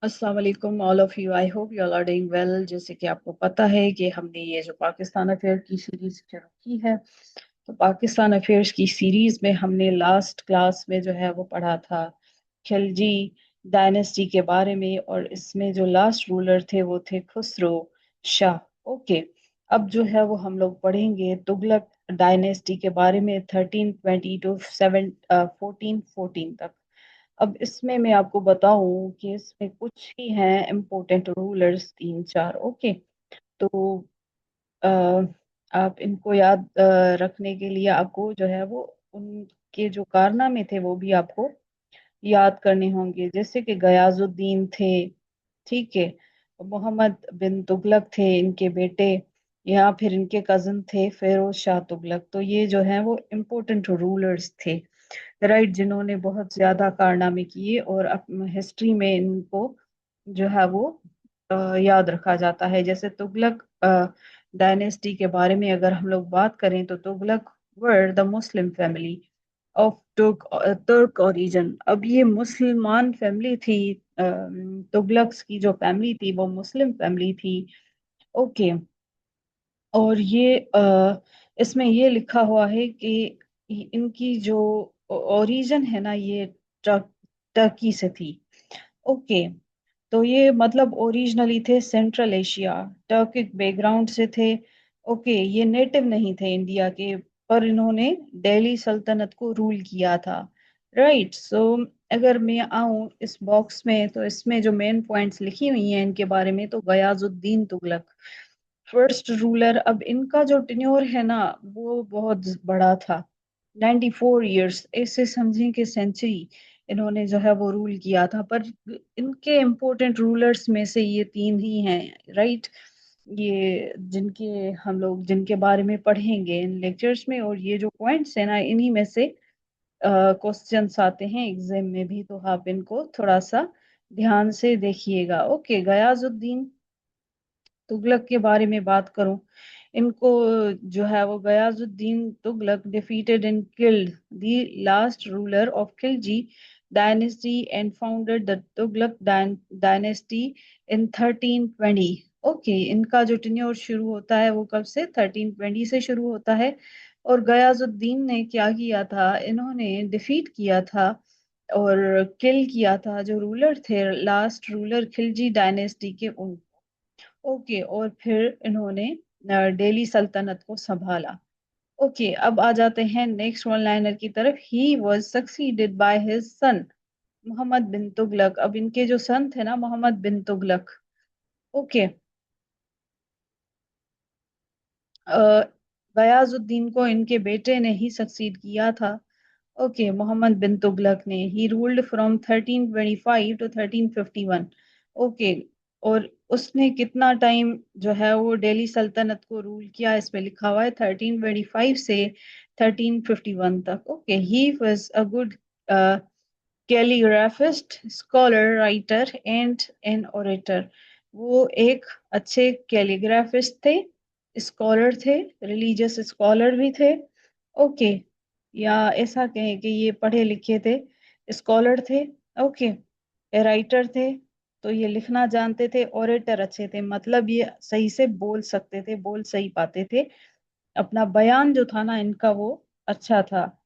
अस्सलाम वालेकुम all of you. I hope you all are doing well. जैसे कि आपको पता है कि हमने ये जो पाकिस्तान अफेयर की सीरीज शुरू की है, तो पाकिस्तान अफेयर्स की सीरीज में हमने लास्ट क्लास में जो है वो पढ़ा था खिलजी डायनेस्टी के बारे में, और इसमें जो लास्ट रूलर थे वो थे खुसरो शाह। ओके, अब जो है वो हम लोग पढ़ेंगे तुगलक डायनेस्टी के बारे में 1320 टू 1414 तक। अब इसमें मैं आपको बताऊं कि इसमें कुछ ही हैं इम्पोर्टेंट रूलर्स, तीन चार। ओके, तो अ, आप इनको याद रखने के लिए आपको जो है वो उनके जो कारनामे थे वो भी आपको याद करने होंगे। जैसे कि गयाजुद्दीन थे, ठीक है, मोहम्मद बिन तुगलक थे इनके बेटे, या फिर इनके कजन थे फिरोज शाह तुगलक। तो ये जो है वो इम्पोर्टेंट रूलर्स थे, राइट, जिन्होंने बहुत ज्यादा कारनामे किए और हिस्ट्री में इनको जो है वो याद रखा जाता है। जैसे तुगलक डायनेस्टी के बारे में अगर हम लोग बात करें तो Tughlaq were the Muslim family of तुर्क ओरिजिन। अब ये मुसलमान फैमिली थी, तुगलक्स की जो फैमिली थी वो मुस्लिम फैमिली थी। ओके, और ये इसमें ये लिखा हुआ है कि इनकी जो ओरिजिन है ना, ये टर्की से थी। ओके, तो ये मतलब ओरिजिनली थे सेंट्रल एशिया, टर्किक बैकग्राउंड से थे। ओके, ये नेटिव नहीं थे इंडिया के, पर इन्होंने दिल्ली सल्तनत को रूल किया था। राइट, सो अगर मैं आऊं इस बॉक्स में तो इसमें जो मेन पॉइंट्स लिखी हुई हैं इनके बारे में, तो गयाजुद्दीन तुगलक फर्स्ट रूलर। अब इनका जो टेन्योर है ना वो बहुत बड़ा था, 94 ईयर्स, ऐसे समझें कि सेंचुरी इन्होंने जो है वो रूल किया था। पर इनके इम्पोर्टेंट रूलर्स में से ये तीन ही हैं, राइट, ये जिनके हम लोग जिनके बारे में पढ़ेंगे इन लेक्चर्स में। और ये जो पॉइंट्स हैं ना, इन्हीं में से क्वेश्चंस आते हैं एग्जाम में भी, तो आप इनको थोड़ा सा ध्यान से देखिएगा। ओके, गयाजुद्दीन तुगलक के बारे में बात करूं, इनको जो है वो Ghiyasuddin Tughlaq defeated and killed the last ruler of Khalji dynasty and founded the Tughlaq dynasty in 1320। Okay, इनका जो टेन्योर शुरू होता है वो कब से, 1320 से शुरू होता है। और गयाजुद्दीन ने क्या किया था, इन्होंने डिफीट किया था और किल किया था जो रूलर थे, लास्ट रूलर खिलजी डायनेस्टी के, ओके, और फिर इन्होंने दिल्ली सल्तनत को संभाला। ओके, अब आ जाते हैं नेक्स्ट वन लाइनर की तरफ। He was succeeded by his son Muhammad bin Tughlaq. अब इनके जो सन थे ना मोहम्मद बिन तुगलक, ओके, गयाजुद्दीन को इनके बेटे ने ही सक्सीड किया था। ओके, मोहम्मद बिन तुगलक ने। He ruled from 1325 to 1351। Okay, और उसने कितना टाइम जो है वो दिल्ली सल्तनत को रूल किया, इसमें लिखा हुआ है 1325 से 1351 तक। Okay, he was a good calligraphist, scholar, writer and an orator. वो एक अच्छे कैलीग्राफिस्ट थे, स्कॉलर थे, रिलीजियस स्कॉलर भी थे। ओके, या ऐसा कहें कि ये पढ़े लिखे थे, स्कॉलर थे। ओके, राइटर थे, तो ये लिखना जानते थे। ओरेटर अच्छे थे, मतलब ये सही से बोल सकते थे, बोल सही पाते थे, अपना बयान जो था ना इनका वो अच्छा था।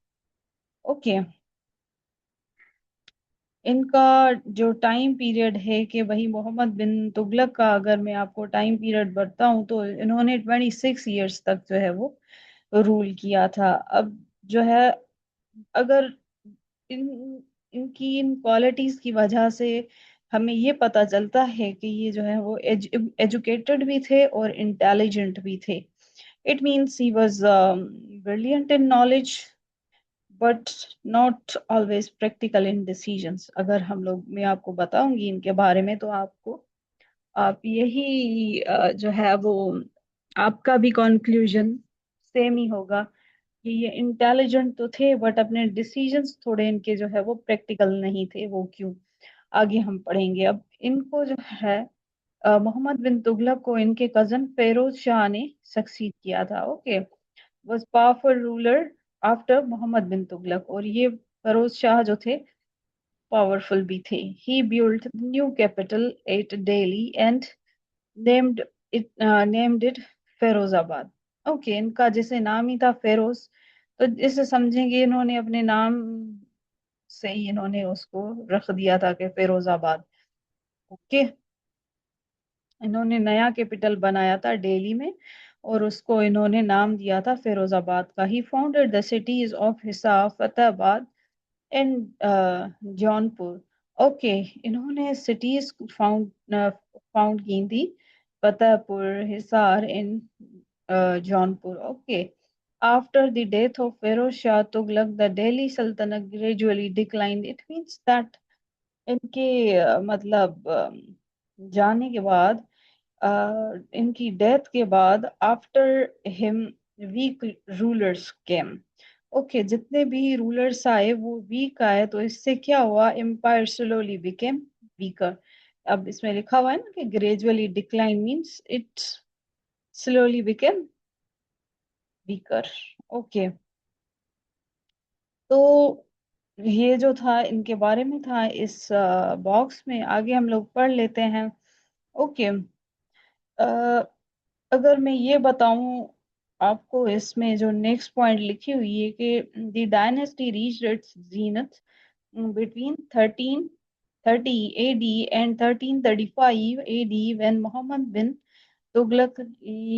ओके, इनका जो टाइम पीरियड है कि वही मोहम्मद बिन तुगलक का अगर मैं आपको टाइम पीरियड बताऊं तो इन्होंने 26 ईयर्स तक जो है वो रूल किया था। अब जो है, अगर इन इनकी इन क्वालिटीज की वजह से हमें ये पता चलता है कि ये जो है वो एजुकेटेड भी थे और इंटेलिजेंट भी थे। It means he was brilliant in knowledge but not always practical in decisions. अगर हम लोग, मैं आपको बताऊंगी इनके बारे में तो आपको, आप यही जो है वो आपका भी कंक्लूजन सेम ही होगा कि ये इंटेलिजेंट तो थे बट अपने डिसीजंस थोड़े इनके जो है वो प्रैक्टिकल नहीं थे। वो क्यों, आगे हम पढ़ेंगे। अब इनको जो है मोहम्मद बिन तुगलक को इनके कजन फेरोज शाह ने सक्सीड किया था। Okay, was powerful ruler after Muhammad bin Tughlaq. और ये फिरोज शाह जो थे पावरफुल भी थे। He built new capital at Delhi and named named it Firozabad. Okay, इनका जैसे नाम ही था फिरोज, तो इसे समझेंगे इन्होंने अपने नाम से ही इन्होंने उसको रख दिया था कि फिरोजाबाद। ओके, इन्होंने नया कैपिटल बनाया था दिल्ली में और उसको इन्होंने नाम दिया था फिरोजाबाद का। He founded the cities of Hisar, Fatehabad and Jaunpur. Okay, इन्होंने सिटीज फाउंड फाउंड की थी, Fatehpur, Hisar and Jaunpur. Okay, after the death of Firoz Shah Tughlaq the Delhi Sultanate gradually declined. It means that इनके मतलब जाने के बाद, इनकी डेथ के बाद, after him weak rulers came. Okay, जितने भी रूलर्स आए वो वीक आए, तो इससे क्या हुआ, एम्पायर स्लोली बिकेम वीकर। अब इसमें लिखा हुआ है ना कि gradually decline, means it slowly became weaker. Okay, तो ये जो था इनके बारे में था इस बॉक्स में। आगे हम लोग पढ़ लेते हैं। ओके, अगर मैं ये बताऊं आपको, इसमें जो नेक्स्ट पॉइंट लिखी हुई है कि the dynasty reached its zenith between 1330 AD and 1335 AD when Muhammad bin Tughlaq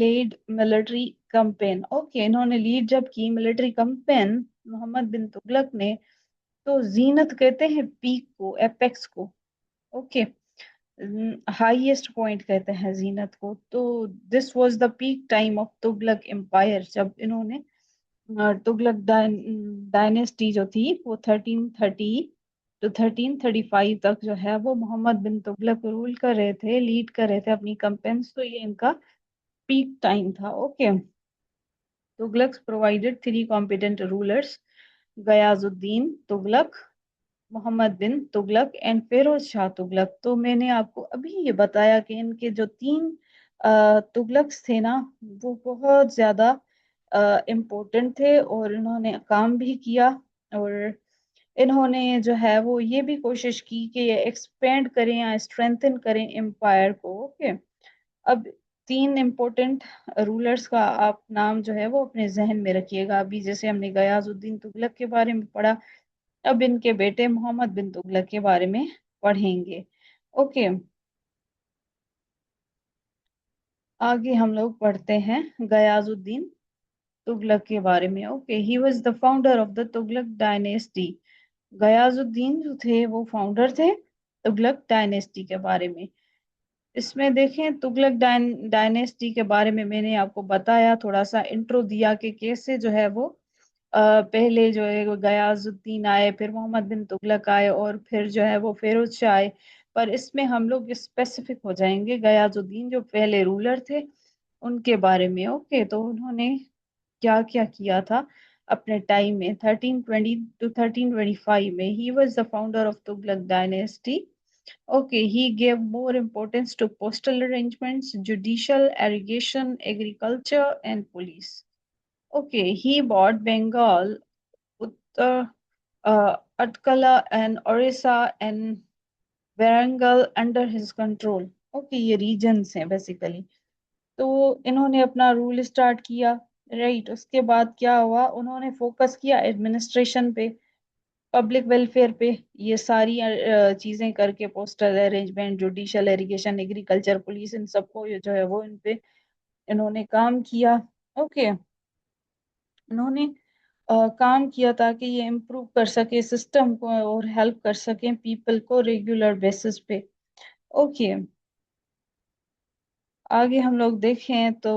led military campaign. Okay, इन्होंने लीड जब की मिलिट्री कैंपेन मोहम्मद बिन तुगलक ने, तो जीनत कहते हैं पीक को, एपेक्स को। ओके, हाईएस्ट पॉइंट कहते हैं जीनत को। तो this was the peak time of Tughlaq empire, जब इन्होंने तुगलक डायनेस्टी जो थी वो 1330 टू 1335 तक जो है वो मोहम्मद बिन तुगलक रूल कर रहे थे, लीड कर रहे थे अपनी कैंपेन्स। तो ये इनका पीक टाइम था। Okay, Tughlaqs provided three competent rulers, Ghiyasuddin Tughlaq, Muhammad bin Tughlaq and Firoz Shah Tughlaq. तो मैंने आपको अभी ये बताया कि इनके जो तीन तुगलक्स थे ना, वो बहुत ज्यादा इम्पोर्टेंट थे और इन्होंने काम भी किया। और इन्होंने जो है वो ये भी कोशिश की कि ये एक्सपेंड करें या स्ट्रेंथन करें एम्पायर को। ओके, अब तीन इम्पोर्टेंट रूलर्स का आप नाम जो है वो अपने जहन में रखिएगा। अभी जैसे हमने गयाजुद्दीन तुगलक के बारे में पढ़ा, अब इनके बेटे मोहम्मद बिन तुगलक के बारे में पढ़ेंगे। ओके, आगे हम लोग पढ़ते हैं गयाजुद्दीन तुगलक के बारे में। Okay, he was the founder of the Tughlaq dynasty. Ghiyasuddin जो थे वो फाउंडर थे तुगलक डायनेस्टी के बारे में। इसमें देखें, तुगलक डायनेस्टी के बारे में मैंने आपको बताया, थोड़ा सा इंट्रो दिया कि कैसे जो है वो पहले जो है वो गयाजुद्दीन आए, फिर मोहम्मद बिन तुगलक आए और फिर जो है वो फिरोज शाह आए। पर इसमें हम लोग स्पेसिफिक हो जाएंगे गयाजुद्दीन जो पहले रूलर थे उनके बारे में। ओके, तो उन्होंने क्या क्या किया था अपने टाइम में 1320 टू 1325 में। ही was the founder of Tughlaq dynasty. Okay, he gave more importance to postal arrangements, judicial, irrigation, agriculture, and police. Okay, he bought Bengal, Uttar, Atkala, and Orissa, and Warangal under his control. Okay, ये regions हैं basically। तो इन्होंने अपना rule start किया, right. उसके बाद क्या हुआ, उन्होंने फोकस किया एडमिनिस्ट्रेशन पे, पब्लिक वेलफेयर पे। ये सारी चीजें करके, postal arrangement, judicial, irrigation, agriculture, police, इन सबको ये जो है वो इन पे इन्होंने काम किया। ओके, इन्होंने काम किया ताकि ये इम्प्रूव कर सके सिस्टम को और हेल्प कर सके पीपल को रेगुलर बेसिस पे। ओके, आगे हम लोग देखें तो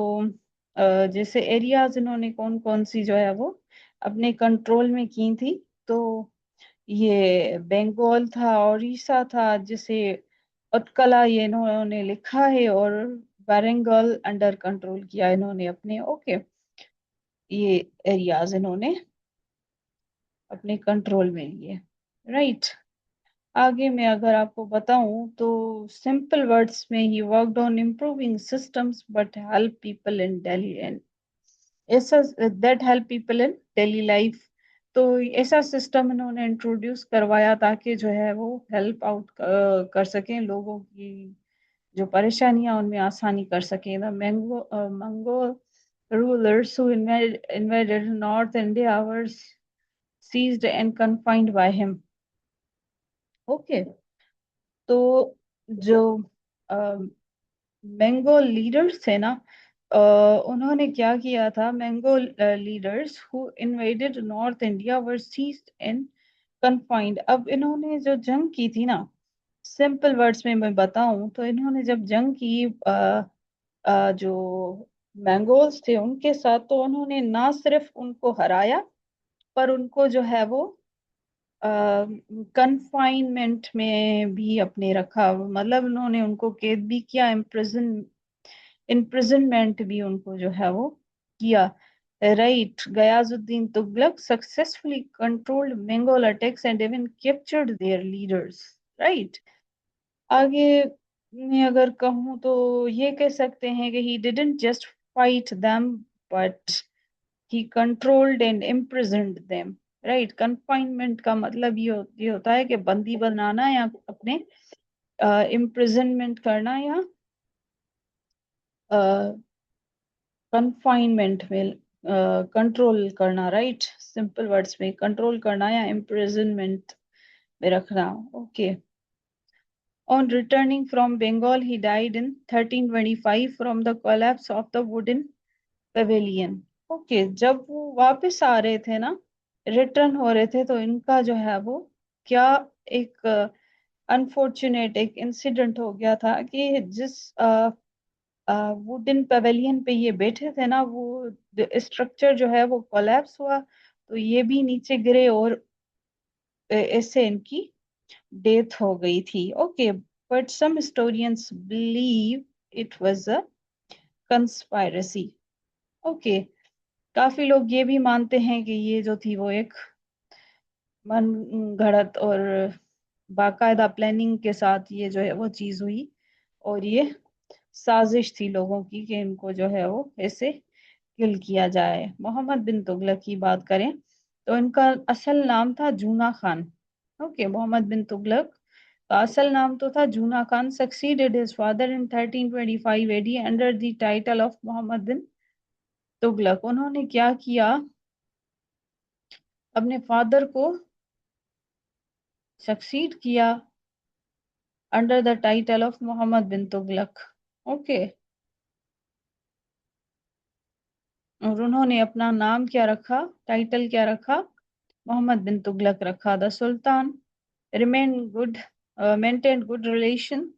जैसे एरियाज इन्होंने कौन कौन सी जो है वो अपने कंट्रोल में की थी, तो ये बंगाल था, उड़ीसा था, जिसे उत्कला ये इन्होंने लिखा है, और वारंगल अंडर कंट्रोल किया इन्होंने अपने। ओके, ये एरियाज इन्होंने अपने कंट्रोल में लिए, राइट। आगे मैं अगर आपको बताऊं तो सिंपल वर्ड्स में, he worked on improving systems but help people in daily, ऐसा that help people in daily life. तो ऐसा सिस्टम इन्होंने इंट्रोड्यूस करवाया ताकि जो है वो हेल्प आउट कर सकें लोगों की जो परेशानियां उनमें आसानी कर सकें। The Mongol rulers who invaded North India were seized and confined by him. Okay, तो जो मैंगो लीडर्स थे ना, उन्होंने क्या किया था, Mongol leaders who invaded North India were seized and confined. अब इन्होंने जो जंग की थी ना, सिंपल वर्ड्स में मैं बताऊं तो इन्होंने जब जंग की जो मैंगोल्स थे उनके साथ, तो उन्होंने ना सिर्फ उनको हराया पर उनको जो है वो कन्फाइनमेंट में भी अपने रखा। मतलब उन्होंने उनको कैद भी किया, इम्प्रिजनमेंट भी उनको जो है वो किया। Right, Ghiyasuddin Tughlaq successfully controlled Mongol attacks and even captured their leaders. Right, आगे मैं अगर कहूँ तो ये कह सकते हैं कि he didn't just fight them but he controlled and imprisoned them. Right, confinement का मतलब ये होता है कि बंदी बनाना या अपने इम्प्रिजनमेंट करना या कन्फाइनमेंट में कंट्रोल करना। राइट, सिंपल वर्ड्स में कंट्रोल करना या इम्प्रिजनमेंट में रखना। Okay, on returning from Bengal he died in 1325 from the collapse of the wooden pavilion. Okay, जब वो वापस आ रहे थे ना, रिटर्न हो रहे थे, तो इनका जो है वो क्या एक अनफॉर्चुनेट एक इंसिडेंट हो गया था कि जिस वुडन पवेलियन पे ये बैठे थे ना, वो स्ट्रक्चर जो है वो कोलैप्स हुआ, तो ये भी नीचे गिरे और ऐसे इनकी डेथ हो गई थी। Okay, but some historians believe it was a conspiracy. Okay, काफी लोग ये भी मानते हैं कि ये जो थी वो एक मन घड़त और बाकायदा प्लानिंग के साथ ये जो है वो चीज हुई, और ये साजिश थी लोगों की कि इनको जो है वो ऐसे किल किया जाए। मोहम्मद बिन तुगलक की बात करें तो इनका असल नाम था जूना खान। ओके, मोहम्मद बिन तुगलक का असल नाम तो था Juna Khan. Succeeded his father in 1325 AD under the title of Muhammad bin Tughlaq. उन्होंने क्या किया, अपने फादर को सक्सीड किया under the title of Muhammad bin Tughlaq. Okay, और उन्होंने अपना नाम क्या रखा, टाइटल क्या रखा, मोहम्मद बिन तुगलक रखा। The sultan remain good maintained good relation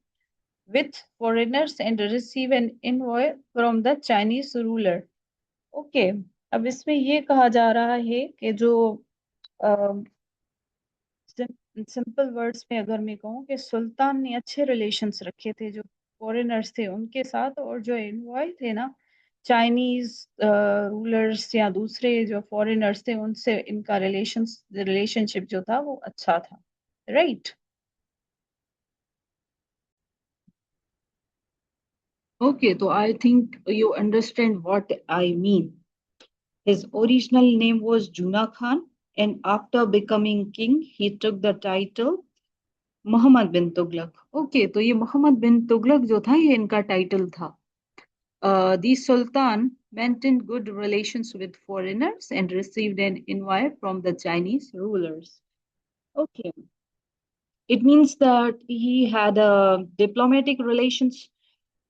with foreigners and receive an envoy from the Chinese ruler. Okay, अब इसमें ये कहा जा रहा है कि जो सिंपल वर्ड्स में अगर मैं कहूँ कि सुल्तान ने अच्छे रिलेशंस रखे थे जो फॉरेनर्स थे उनके साथ, और जो एनवॉय थे ना, चाइनीज रूलर्स या दूसरे जो फॉरेनर्स थे उनसे इनका रिलेशनशिप जो था वो अच्छा था। Right, okay, so I think you understand what I mean. His original name was Juna Khan, and after becoming king, he took the title Muhammad bin Tughlaq. Okay, तो ये मोहम्मद बिन तुगलक जो था ये इनका टाइटल था। The Sultan maintained good relations with foreigners and received an envoy from the Chinese rulers. Okay, it means that he had diplomatic relations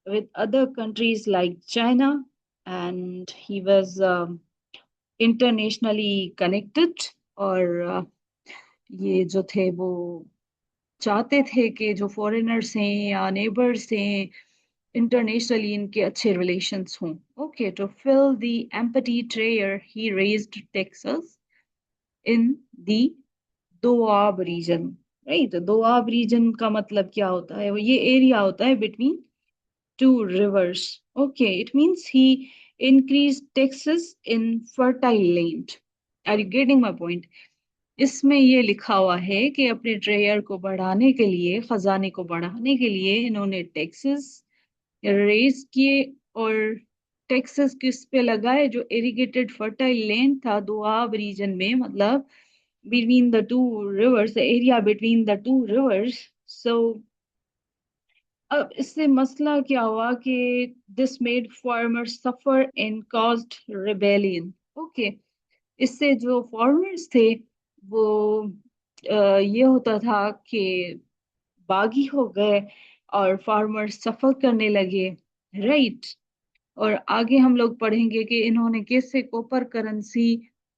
with other countries like China, and he was internationally connected, और ये जो थे वो चाहते थे कि जो foreigners हैं या नेबर्स हैं इंटरनेशनली इनके अच्छे रिलेशंस हों। Okay, to fill the empty treasury he raised taxes in the Doab region. Right, Doab region का मतलब क्या होता है, वो ये एरिया होता है between two rivers. Okay, it means he increased taxes in fertile land. Are you getting my point? इसमें ये लिखा हुआ है कि अपने ट्रेयर को बढ़ाने के लिए, खजाने को बढ़ाने के लिए इन्होंने टैक्सेस रेज किए, और टैक्सेस किस पे लगाए, जो इरिगेटेड फर्टाइल लैंड था दोआब रीजन में, मतलब between the two rivers, area between the two rivers. So अब इससे मसला क्या हुआ कि this made farmers suffer and caused rebellion. Okay, इससे जो फार्मर्स थे वो ये होता था कि बागी हो गए और फार्मर्स सफर करने लगे, राइट। और आगे हम लोग पढ़ेंगे कि इन्होंने कैसे कॉपर करेंसी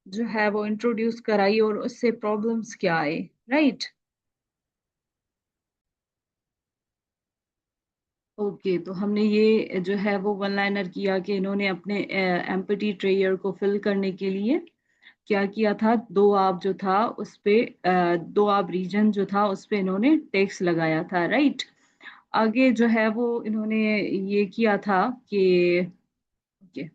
जो है वो इंट्रोड्यूस कराई और उससे प्रॉब्लम्स क्या आए, राइट। ओके, तो हमने ये जो है वो वन लाइनर किया कि इन्होंने अपने एम्प्टी ट्रेयर को फिल करने के लिए क्या किया था, दो आब जो था उस पे दो आब रीजन जो था उस पे इन्होंने टैक्स लगाया था, राइट। आगे जो है वो इन्होंने ये किया था कि okay,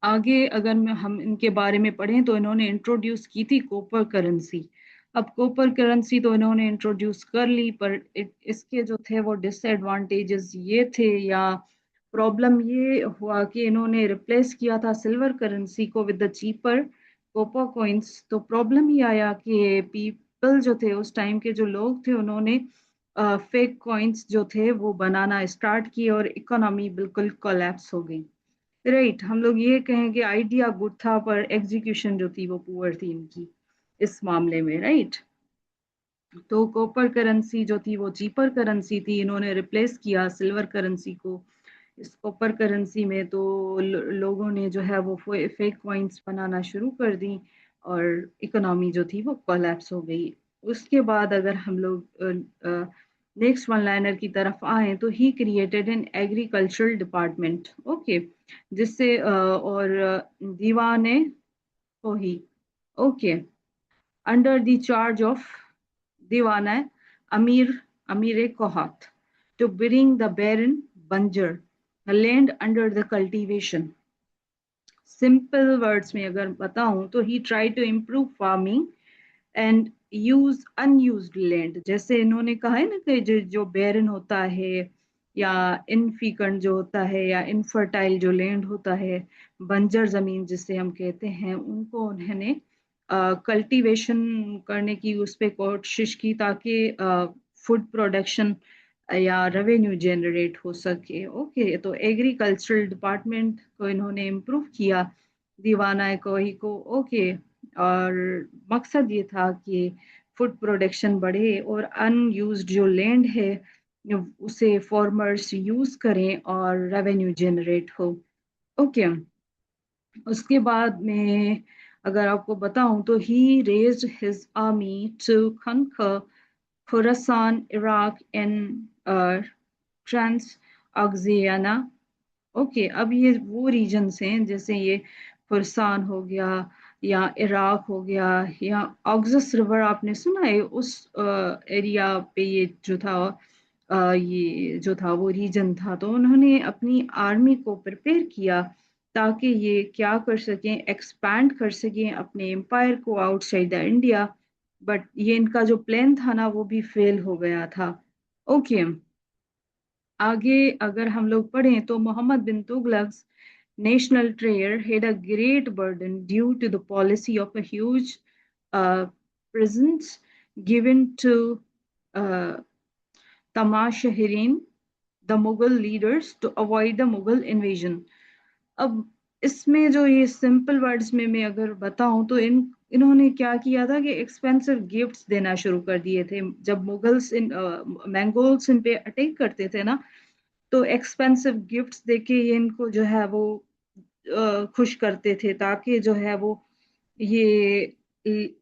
आगे अगर हम इनके बारे में पढ़ें तो इन्होंने इंट्रोड्यूस की थी कॉपर करेंसी। अब कॉपर करेंसी तो इन्होंने इंट्रोड्यूस कर ली, पर इसके जो थे वो डिसएडवांटेजेस ये थे, या प्रॉब्लम ये हुआ कि इन्होंने रिप्लेस किया था सिल्वर करेंसी को with the cheaper copper coins. तो प्रॉब्लम ये आया कि पीपल जो थे उस टाइम के जो लोग थे उन्होंने फेक कॉइन्स जो थे वो बनाना स्टार्ट किए और इकोनॉमी बिल्कुल कोलैप्स हो गई, राइट। हम लोग ये कहें कि आइडिया गुड था पर एग्जीक्यूशन जो थी वो पुअर थी इनकी इस मामले में, राइट। तो कॉपर करेंसी जो थी वो चीपर करेंसी थी, इन्होंने रिप्लेस किया सिल्वर करेंसी को इस कॉपर करेंसी में। तो लोगों ने जो है वो फेक कॉइन्स बनाना शुरू कर दी और इकोनॉमी जो थी वो कोलैप्स हो गई। उसके बाद अगर हम लोग नेक्स्ट वन लाइनर की तरफ आए तो he created an agricultural department, okay, जिससे दीवाने को ही, okay, under the charge of Diwana Amir Kohat to bring the barren Banjar, the land under the cultivation. Simple words में अगर बताऊं तो he try to improve farming and use unused land. जैसे इन्होंने कहा है ना कि जो बैरन होता है या इनफिकंड जो होता है या इनफर्टाइल जो लैंड होता है, बंजर जमीन जिसे हम कहते हैं, उनको उन्होंने कल्टीवेशन करने की उस पर कोशिश की ताकि फूड प्रोडक्शन या रेवेन्यू जनरेट हो सके। ओके, तो एग्रीकल्चरल डिपार्टमेंट को इन्होंने इम्प्रूव किया दीवाना कोही को। ओके, और मकसद ये था कि फूड प्रोडक्शन बढ़े और अनयूज्ड जो लैंड है उसे फार्मर्स यूज करें और रेवेन्यू जनरेट हो। ओके, उसके बाद में अगर आपको बताऊं तो he raised his army to conquer Khurasan Iraq and Transoxiana. Okay, अब ये वो रीजन्स हैं जैसे ये फरसान हो गया या इराक हो गया या ऑक्सस रिवर आपने सुना है, उस एरिया पे ये जो था ये जो था वो रीजन था। तो उन्होंने अपनी आर्मी को प्रिपेयर किया ताकि ये क्या कर सकें, एक्सपैंड कर सकें अपने एम्पायर को आउटसाइड द इंडिया। बट ये इनका जो प्लान था ना वो भी फेल हो गया था। ओके, आगे अगर हम लोग पढ़ें तो Mohammad bin Tughlaq national treasure had a great burden due to the policy of a huge presents given to uh, Tamashahirin, the Mughal leaders, to avoid the Mughal invasion. अब इसमें जो ये सिंपल वर्ड्स में मैं अगर बताऊं तो इन्होंने क्या किया था कि एक्सपेंसिव गिफ्ट्स देना शुरू कर दिए थे। जब मुगल्स मंगोल्स इन पे अटैक करते थे ना, तो एक्सपेंसिव गिफ्ट्स देके ये इनको जो है वो खुश करते थे ताकि जो है वो ये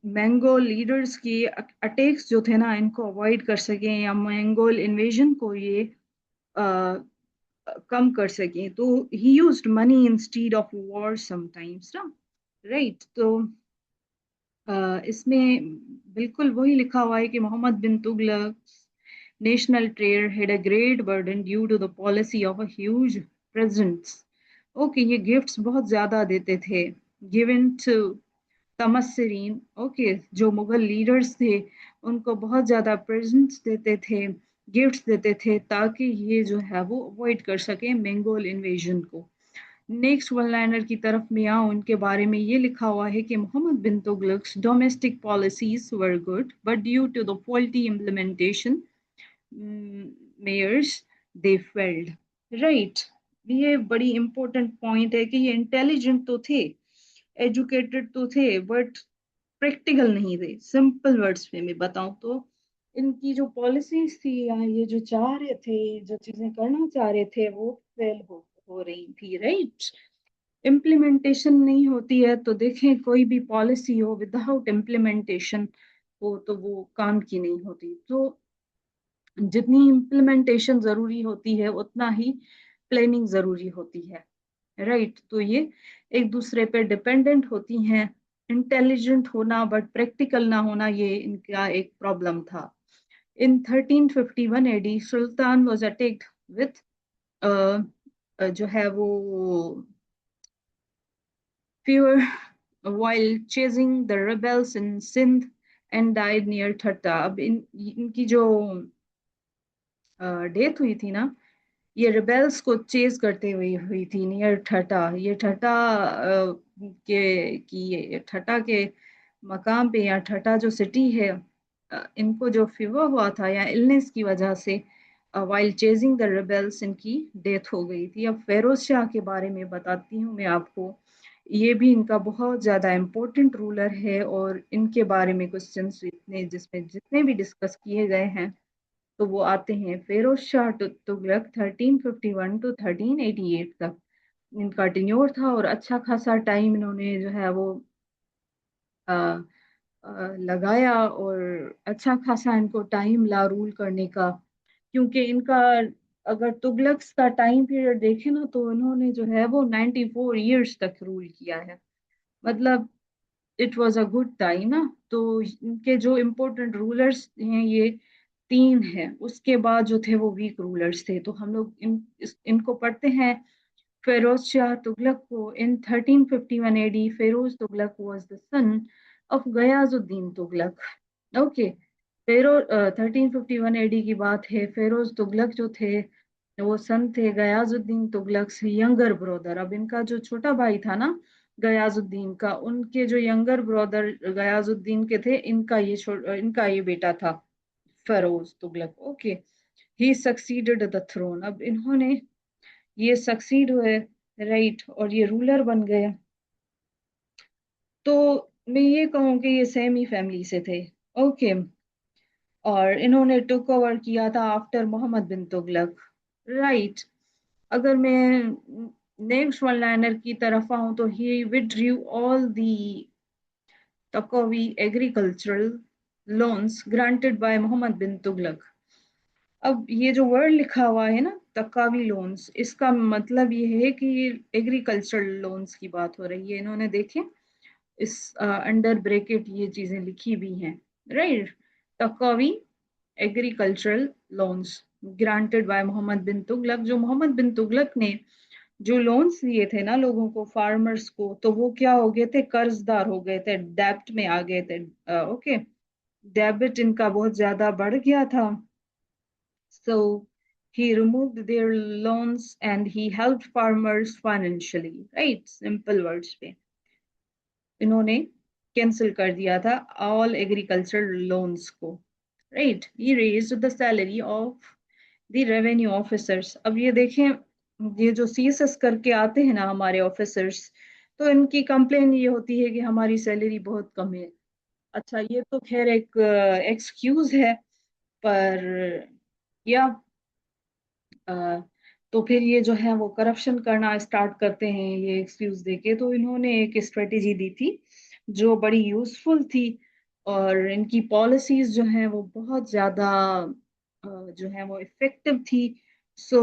मैंगो लीडर्स की अटैक्स जो थे ना इनको अवॉइड कर सकें या मंगोल इन्वेजन को ये कम कर सकें। तो ही used money instead of war sometimes ना, राइट। तो इसमें बिल्कुल वही लिखा हुआ है कि Muhammad bin Tughlaq national treasure had a great burden due to the policy of a huge presents. Okay, ये गिफ्ट्स बहुत ज्यादा देते थे, गिवन टू तमस्सरीन। ओके, जो मुगल लीडर्स थे उनको बहुत ज्यादा प्रेजेंट्स देते थे गिफ्ट्स देते थे ताकि ये जो है वो अवॉइड कर सके मंगोल इन्वेजन को। नेक्स्ट वन लाइनर की तरफ में आओ, उनके बारे में ये लिखा हुआ है कि Muhammad bin Tughlaq's domestic policies were good but due to the faulty implementation measures they failed. Right, ये बड़ी इंपॉर्टेंट पॉइंट है कि ये इंटेलिजेंट तो थे, एजुकेटेड तो थे, बट प्रैक्टिकल नहीं थे। सिंपल वर्ड्स में मैं बताऊं तो इनकी जो पॉलिसीज थी या ये जो चाह रहे थे, जो चीजें करना चाह रहे थे, वो फेल हो रही थी। राइट, इम्प्लीमेंटेशन नहीं होती है तो देखें, कोई भी पॉलिसी हो विदाउट इम्प्लीमेंटेशन हो तो वो काम की नहीं होती। तो जितनी इम्प्लीमेंटेशन जरूरी होती है उतना ही प्लानिंग जरूरी होती है। राइट, तो ये एक दूसरे पे डिपेंडेंट होती हैं। इंटेलिजेंट होना बट प्रैक्टिकल ना होना, ये इनका एक प्रॉब्लम था। In 1351 AD sultan was attacked with जो है वो fewer while chasing the rebels in Sindh and died near Thatta। अब इनकी जो डेथ हुई थी ना, ये रिबेल्स को चेज करते हुए हुई थी नियर ठटा। ये ठटा ठटा के मकाम पे, या ठटा जो सिटी है, इनको जो फीवर हुआ था या इलनेस की वजह से वाइल चेजिंग द रिबेल्स इनकी डेथ हो गई थी। अब फेरोज शाह के बारे में बताती हूँ मैं आपको। ये भी इनका बहुत ज़्यादा इम्पोर्टेंट रूलर है और इनके बारे में क्वेश्चंस इतने, जिसमें जितने भी डिस्कस किए गए हैं तो वो आते हैं। फिरोज शाह तुगलक 1351 टू 1388 तक इनका टेन्योर था, और अच्छा खासा टाइम इन्होंने जो है वो आ, लगाया, और अच्छा खासा इनको टाइम ला रूल करने का। क्योंकि इनका अगर तुगलक्स का टाइम पीरियड देखें ना, तो इन्होंने जो है वो 94 ईयर्स तक रूल किया है। मतलब it was a good time ना। तो इनके जो इम्पोर्टेंट रूलर्स हैं ये तीन हैं, उसके बाद जो थे वो वीक रूलर्स थे। तो हम लोग इनको पढ़ते हैं। फेरोज शाह तुगलक को in 1351 AD Feroz Tughlaq was the son of Ghiyasuddin Tughlaq. Okay, Feroz 1351 AD की बात है। फेरोज तुगलक जो थे वो सन थे गयाजुद्दीन तुगलक से यंगर ब्रदर। अब इनका जो छोटा भाई था ना गयाजुद्दीन का, उनके जो यंगर ब्रदर गयाजुद्दीन के थे, इनका ये बेटा था Feroz Tughlaq. Okay, he succeeded the throne. अब इन्होंने ये सक्सीड हुए, राइट, और ये रूलर बन गए। तो मैं ये कहूँ कि ये सेम ही फैमिली से थे। ओके, और इन्होंने टुक ओवर किया था आफ्टर मोहम्मद बिन तुगलक। राइट, अगर मैं नेक्स्ट वन लाइनर की तरफ आऊं तो he withdrew all the taccavi agricultural loans granted by Muhammad bin Tughlaq. अब ये जो वर्ड लिखा हुआ है ना तकावी लोन्स, इसका मतलब ये है कि एग्रीकल्चरल लोन्स की बात हो रही है। इन्होंने देखे इस अंडर ब्रैकेट ये चीजें लिखी भी हैं। Right, taccavi agricultural loans granted by Muhammad bin Tughlaq. जो मोहम्मद बिन तुगलक ने जो लोन्स दिए थे ना लोगों को, फार्मर्स को, तो वो क्या हो गए थे, कर्जदार हो गए थे, डेब्ट में आ गए थे। ओके, डेबिट इनका बहुत ज्यादा बढ़ गया था। So he removed their loans and he helped farmers financially. Right? Simple words पे इन्होंने कैंसिल कर दिया था all agricultural loans को। Right? He raised the salary of the revenue officers। अब ये देखें, ये जो सीएसएस करके आते हैं ना हमारे ऑफिसर्स, तो इनकी कंप्लेन ये होती है कि हमारी सैलरी बहुत कम है। अच्छा, ये तो खैर एक एक्सक्यूज है, पर या अ, तो फिर ये जो है वो करप्शन करना स्टार्ट करते हैं ये एक्सक्यूज देके। तो इन्होंने एक स्ट्रेटेजी दी थी जो बड़ी यूजफुल थी, और इनकी पॉलिसीज जो हैं वो बहुत ज्यादा जो है वो इफेक्टिव थी। So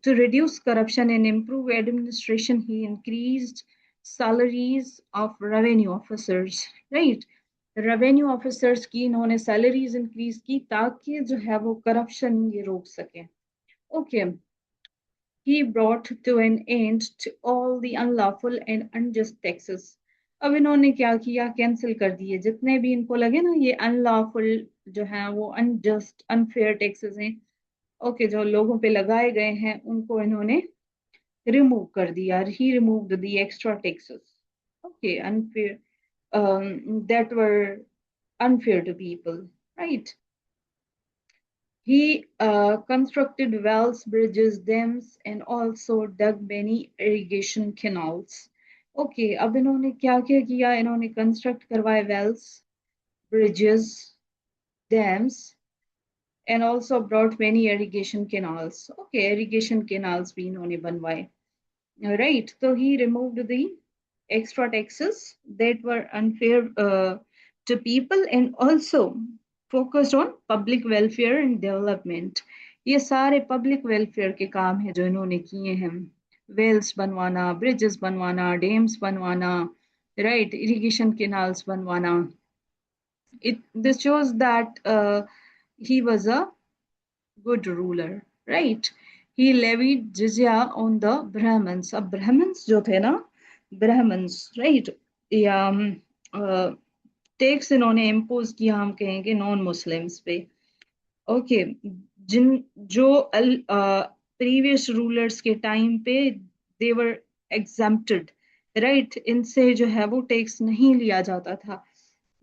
to reduce corruption and improve administration he increased salaries of revenue officers. Right, revenue officers की इन्होंने सैलरीज इंक्रीज की ताकि जो है वो करप्शन ये रोक सके। Okay, he brought to an end to all the unlawful and unjust taxes। अब इन्होंने क्या किया, कैंसिल कर दिए जितने भी इनको लगे ना ये अनलॉफुल जो है वो अनजस्ट अनफेयर टैक्सेस हैं, ओके, जो लोगों पे लगाए गए हैं उनको इन्होंने रिमूव कर दिया. He removed the extra taxes. Okay, unfair, that were unfair to people, right? He constructed wells, bridges, dams, and also dug many irrigation canals. Okay, अब इन्होंने क्या क्या किया? इन्होंने कंस्ट्रक्ट करवाए wells, bridges, dams, and also brought many irrigation canals. Okay, irrigation canals भी इन्होंने बनवाए. Right. So he removed the extra taxes that were unfair to people and also focused on public welfare and development. ये सारे public welfare के काम हैं जो इन्होंने किए हैं. Wells बनवाना, bridges बनवाना, dams बनवाना, right, irrigation canals बनवाना. This shows that he was a good ruler, right? He levied jizya on the Brahmins. अब Brahmins जो थे ना, Brahmins, right? या टैक्स इन्होंने इम्पोज किया, हम कहेंगे नॉन मुस्लिम्स पे. ओके, जिन जो प्रीवियस रूलर्स के टाइम पे दे वर एग्जम्प्टेड, राइट, इनसे जो है वो टैक्स नहीं लिया जाता था.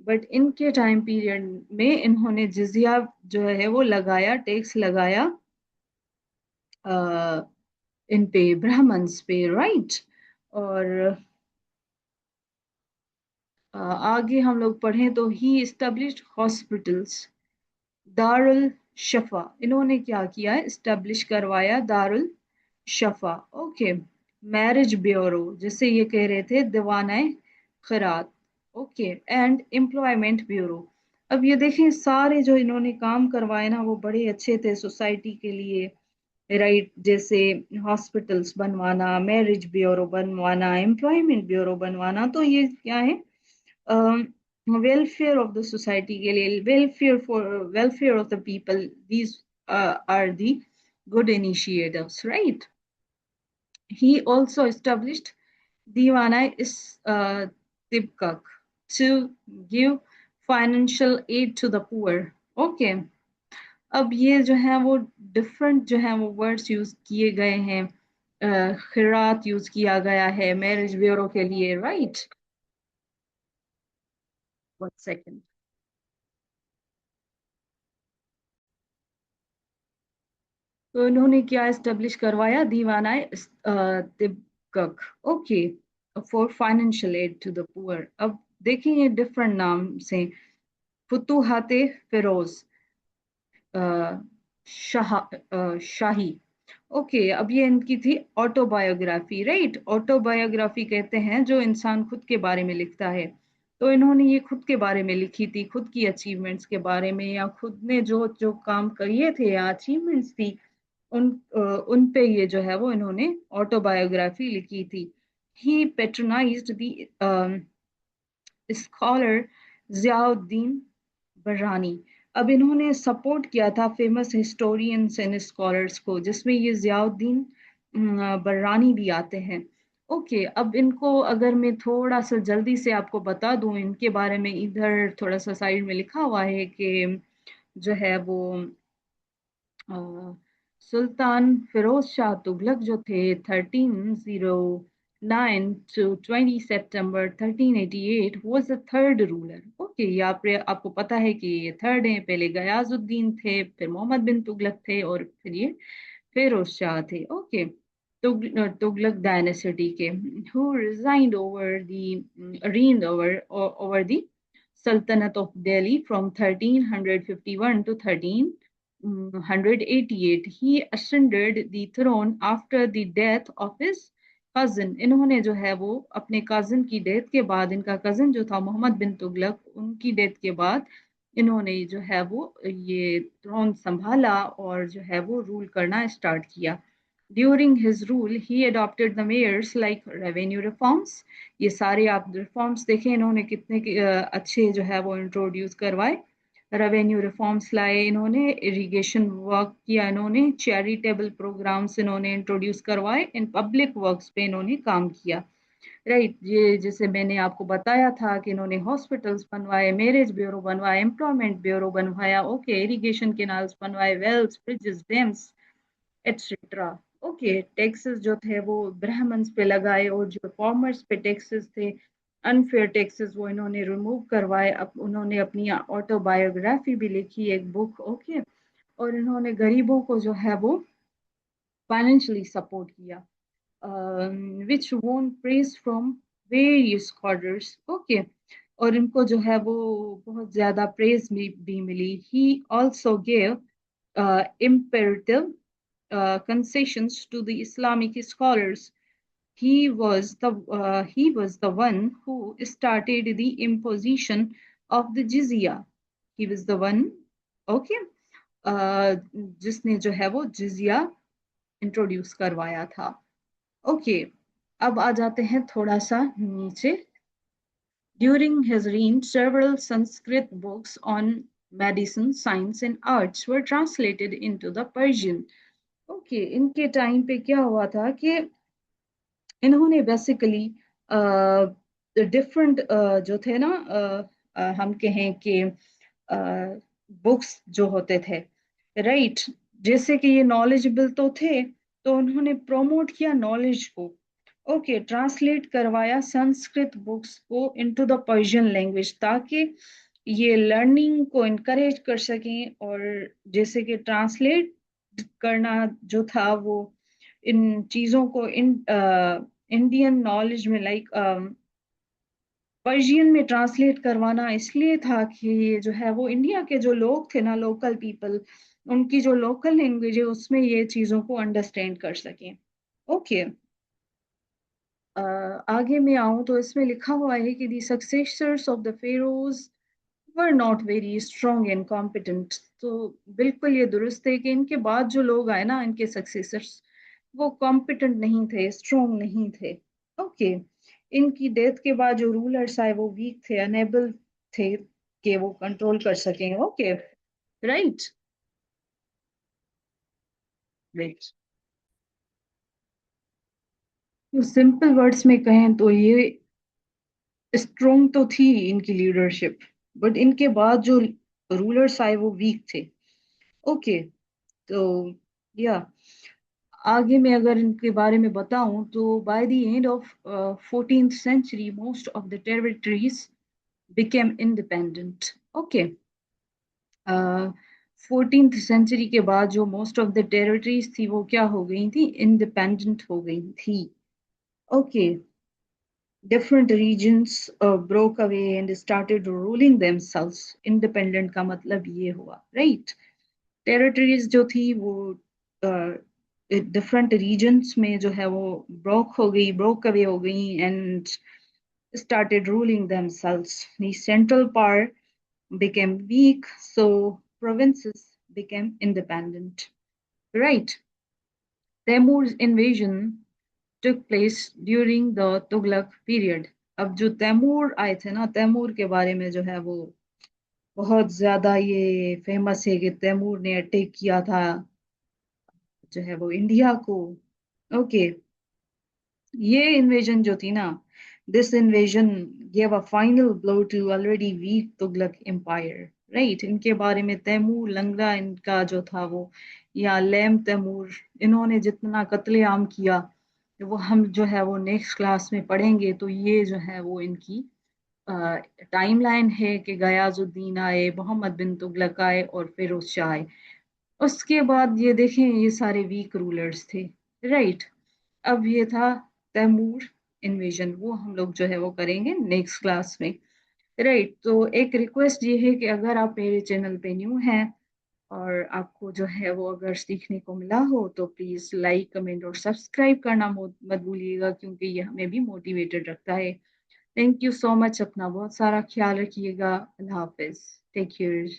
बट इनके टाइम पीरियड में इन्होंने जिजिया जो है वो लगाया, टैक्स लगाया इन पे, ब्राह्मण्स पे, राइट. और आगे हम लोग पढ़ें तो ही इस्टेब्लिश्ड हॉस्पिटल्स, दारुल शफा. इन्होंने क्या किया है? इस्टेब्लिश करवाया दारुल शफा. ओके, मैरिज ब्यूरो, जिसे ये कह रहे थे दीवाना खैरात. Okay, and employment bureau. अब ये देखें, सारे जो इन्होंने काम करवाए ना वो बड़े अच्छे थे सोसाइटी के लिए, राइट. जैसे हॉस्पिटल्स बनवाना, मैरिज ब्यूरो बनवाना, एम्प्लॉयमेंट ब्यूरो बनवाना, तो ये क्या है? वेलफेयर ऑफ द सोसाइटी के लिए, welfare of the people. These are the good initiatives, right? He also established Diwana is Tibkak to give financial aid to the poor. Okay. अब ये जो है वो डिफरेंट जो है वो वर्ड्स यूज किए गए हैं. खिरात यूज किया गया है मैरिज ब्यूरो के लिए, राइट. One second. तो इन्होंने क्या एस्टेब्लिश करवाया? दीवाना तिब्बक. Okay, for financial aid to the poor. अब देखिए ये डिफरेंट नाम से, फुतुहाते फिरोज, शाही. ओके, अब ये इनकी थी ऑटोबायोग्राफी, राइट. ऑटोबायोग्राफी कहते हैं जो इंसान खुद के बारे में लिखता है. तो इन्होंने ये खुद के बारे में लिखी थी, खुद की अचीवमेंट्स के बारे में, या खुद ने जो जो काम किए थे या अचीवमेंट्स थी उन पे ये जो है वो इन्होंने ऑटोबायोग्राफी लिखी थी. ही पेट्रोनाइज्ड द स्कॉलर जियाउद्दीन बर्रानी. अब इन्होंने सपोर्ट किया था फेमस हिस्टोरियंस एंड स्कॉलर्स को, जिसमें ये जियाउद्दीन बर्रानी भी आते हैं. ओके, अब इनको अगर मैं थोड़ा सा जल्दी से आपको बता दूं इनके बारे में, इधर थोड़ा सा साइड में लिखा हुआ है कि जो है वो सुल्तान फिरोज शाह तुगलक जो थे 1309 to 20 September 1388 was the third ruler. Okay, ये आपको पता है कि ये थर्ड है. पहले गयाजुद्दीन थे, फिर मोहम्मद बिन तुगलक थे, और फिर ये फिरोज शाह थे. ओके, तुगलक डायनेसिटी के, who resigned over the reigned over the Sultanate of Delhi from 1351 to 1388. He ascended the throne after the death of his cousin. इन्होंने जो है वो अपने कजिन की डेथ के बाद, इनका कजिन जो था मोहम्मद बिन तुगलक, उनकी डेथ के बाद इन्होंने जो है वो ये थ्रोन संभाला और जो है वो रूल करना स्टार्ट किया. During his rule, he adopted the mayors like revenue reforms. ये सारे आप रिफॉर्म्स देखें इन्होंने कितने अच्छे जो है वो इंट्रोड्यूस करवाए. रेवेन्यू रिफॉर्म्स लाए इन्होंने, इरिगेशन वर्क किया इन्होंने, चैरिटेबल प्रोग्राम्स इन्होंने इंट्रोड्यूस करवाए, इन पब्लिक वर्क्स पे इन्होंने काम किया. राइट, ये जैसे मैंने आपको बताया था कि इन्होंने हॉस्पिटल्स बनवाए, मैरिज ब्यूरो बनवाया, एम्प्लॉयमेंट ब्यूरो बनवाया, ओके, इरिगेशन कैनाल्स बनवाए, wells, bridges, dams, etcetera. Okay, taxes जो थे वो ब्राह्मण्स पे लगाए, और जो कॉमर्स पे टैक्सेस थे, अनफेयर टैक्सेस, वो इन्होंने रिमूव करवाए। अब उन्होंने अपनी ऑटोबायोग्राफी भी लिखी, एक बुक, ओके। और इन्होंने गरीबों को जो है वो फाइनेंशियली सपोर्ट किया, which won praise from various scholars, okay। और इनको जो है वो बहुत ज्यादा प्रेज भी मिली। He also gave imperative concessions to the Islamic scholars. He was the one who started the imposition of the jizya. He was the one, okay, जिसने जो है वो जिजिया इंट्रोड्यूस करवाया था। ओके, अब आ जाते हैं थोड़ा सा नीचे। During his reign, several Sanskrit books on medicine, science and arts were translated into the Persian. Okay, इनके टाइम पे क्या हुआ था कि इन्होंने बेसिकली डिफरेंट जो थे ना, हम कहें कि बुक्स जो होते थे, राइट, जैसे कि ये नॉलेजेबल तो थे, तो उन्होंने प्रोमोट किया नॉलेज को। ओके, ट्रांसलेट करवाया संस्कृत बुक्स को इनटू द पर्शियन लैंग्वेज, ताकि ये लर्निंग को इनकरेज कर सकें। और जैसे कि ट्रांसलेट करना जो था वो इन चीज़ों को इंडियन नॉलेज में, लाइक पर्शियन में ट्रांसलेट करवाना इसलिए था कि ये जो है वो इंडिया के जो लोग थे ना, लोकल पीपल, उनकी जो लोकल लैंग्वेज है उसमें ये चीज़ों को अंडरस्टैंड कर सकें। ओके, आगे मैं आऊँ तो इसमें लिखा हुआ है कि the successors of the Feroz were not very strong and competent. तो बिल्कुल ये दुरुस्त है कि इनके बाद जो लोग आए ना, इनके सक्सेसर्स, वो कॉम्पिटेंट नहीं थे, स्ट्रॉन्ग नहीं थे। ओके, इनकी डेथ के बाद जो रूलर्स आए वो वीक थे, अनेबल थे कि वो कंट्रोल कर सकें। Okay, right, right. तो सिंपल वर्ड्स में कहें तो ये स्ट्रॉन्ग तो थी इनकी लीडरशिप, बट इनके बाद जो रूलर्स आए वो वीक थे। ओके, तो या आगे मैं अगर इनके बारे में बताऊं तो by the end of 14th century most of the territories became independent. Okay, 14th century के बाद जो मोस्ट ऑफ द टेरिटरीज थी वो क्या हो गई थी, इंडिपेंडेंट हो गई थी। Okay, different regions broke away and started ruling themselves. Independent का मतलब ये हुआ, right? टेरिटरीज जो थी वो डिफरेंट रीजन्स में जो है वो ब्रोक अवे हो गई and started ruling themselves. The central part became weak, so provinces became independent. Right. Taimur's invasion took place during the Tughlaq period. अब जो तैमूर आए थे ना, तैमूर के बारे में जो है वो बहुत ज्यादा ये फेमस है कि तैमूर ने अटैक किया था जो है वो इंडिया को। ओके, ये इन्वेजन जो थी ना, this invasion gave a final blow to already weak Tughlaq empire. Right, इनके बारे में तैमूर लंगड़ा इनका जो था वो, या लैम तैमूर, इन्होंने जितना कत्लेआम किया वो हम जो है वो नेक्स्ट क्लास में पढ़ेंगे। तो ये जो है वो इनकी टाइमलाइन है कि गयाजुद्दीन आए, मोहम्मद बिन तुगलक आए और फिरोज शाह आए। उसके बाद ये देखें ये सारे वीक रूलर्स थे, राइट। अब ये था तैमूर इन्वेजन, वो हम लोग जो है वो करेंगे नेक्स्ट क्लास में, राइट। तो एक रिक्वेस्ट ये है कि अगर आप मेरे चैनल पे न्यू हैं और आपको जो है वो अगर सीखने को मिला हो तो प्लीज़ लाइक, कमेंट और सब्सक्राइब करना मत भूलिएगा, क्योंकि ये हमें भी मोटिवेटेड रखता है। थैंक यू सो मच, अपना बहुत सारा ख्याल रखिएगा। अल्लाह हाफिज, टेक केयर।